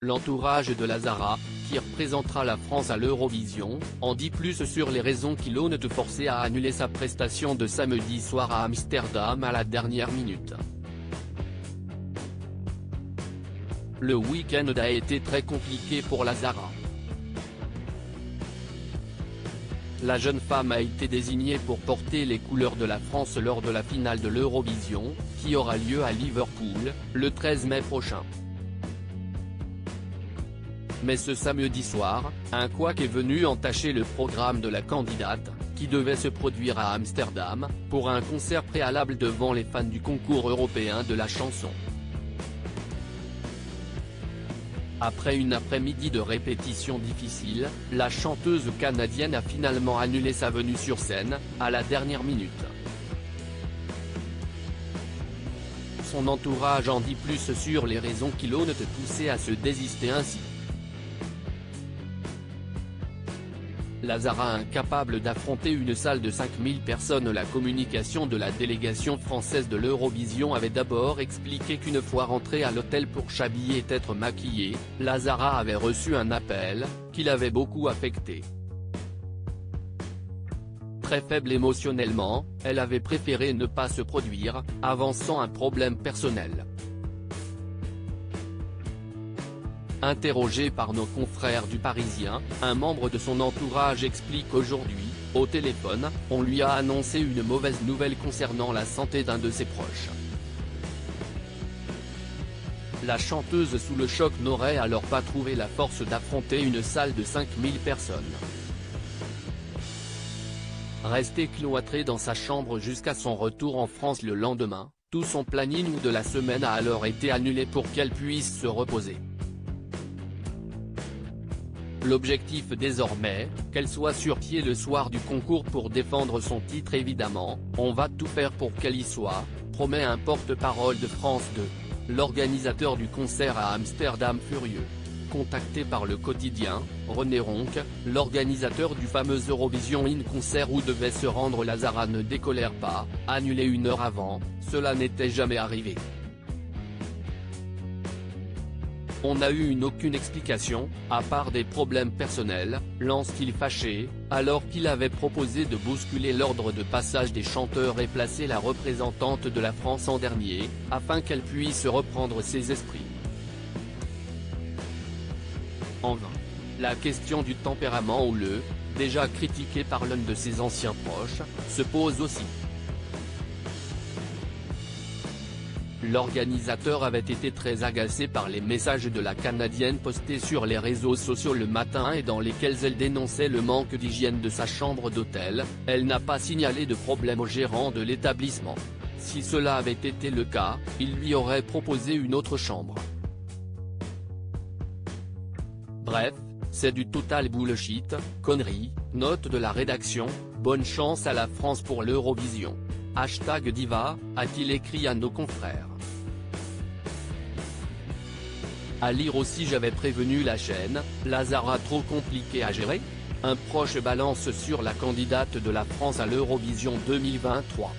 L'entourage de Lazara, qui représentera la France à l'Eurovision, en dit plus sur les raisons qui l'ont forcé à annuler sa prestation de samedi soir à Amsterdam à la dernière minute. Le week-end a été très compliqué pour Lazara. La jeune femme a été désignée pour porter les couleurs de la France lors de la finale de l'Eurovision, qui aura lieu à Liverpool, le 13 mai prochain. Mais ce samedi soir, un couac est venu entacher le programme de la candidate, qui devait se produire à Amsterdam, pour un concert préalable devant les fans du concours européen de la chanson. Après une après-midi de répétition difficile, la chanteuse canadienne a finalement annulé sa venue sur scène, à la dernière minute. Son entourage en dit plus sur les raisons qui l'ont poussé à se désister ainsi. Lazara incapable d'affronter une salle de 5000 personnes. La communication de la délégation française de l'Eurovision avait d'abord expliqué qu'une fois rentrée à l'hôtel pour s'habiller et être maquillée, Lazara avait reçu un appel, qui l'avait beaucoup affecté. Très faible émotionnellement, elle avait préféré ne pas se produire, avançant un problème personnel. Interrogé par nos confrères du Parisien, un membre de son entourage explique aujourd'hui, au téléphone, on lui a annoncé une mauvaise nouvelle concernant la santé d'un de ses proches. La chanteuse sous le choc n'aurait alors pas trouvé la force d'affronter une salle de 5000 personnes. Restée cloîtrée dans sa chambre jusqu'à son retour en France le lendemain, tout son planning de la semaine a alors été annulé pour qu'elle puisse se reposer. L'objectif désormais, qu'elle soit sur pied le soir du concours pour défendre son titre évidemment, on va tout faire pour qu'elle y soit, promet un porte-parole de France 2, l'organisateur du concert à Amsterdam furieux. Contacté par le quotidien, René Ronque, l'organisateur du fameux Eurovision In Concert où devait se rendre Lazara ne décolère pas, annulé une heure avant, cela n'était jamais arrivé. On n'a eu aucune explication, à part des problèmes personnels, lance-t-il fâché, alors qu'il avait proposé de bousculer l'ordre de passage des chanteurs et placer la représentante de la France en dernier, afin qu'elle puisse reprendre ses esprits. En vain. La question du tempérament houleux, déjà critiqué par l'un de ses anciens proches, se pose aussi. L'organisateur avait été très agacé par les messages de la Canadienne postés sur les réseaux sociaux le matin et dans lesquels elle dénonçait le manque d'hygiène de sa chambre d'hôtel. Elle n'a pas signalé de problème au gérant de l'établissement. Si cela avait été le cas, il lui aurait proposé une autre chambre. Bref, c'est du total bullshit, connerie, note de la rédaction, bonne chance à la France pour l'Eurovision. #Diva, a-t-il écrit à nos confrères. À lire aussi j'avais prévenu la chaîne, Lazara trop compliqué à gérer ? Un proche balance sur la candidate de la France à l'Eurovision 2023.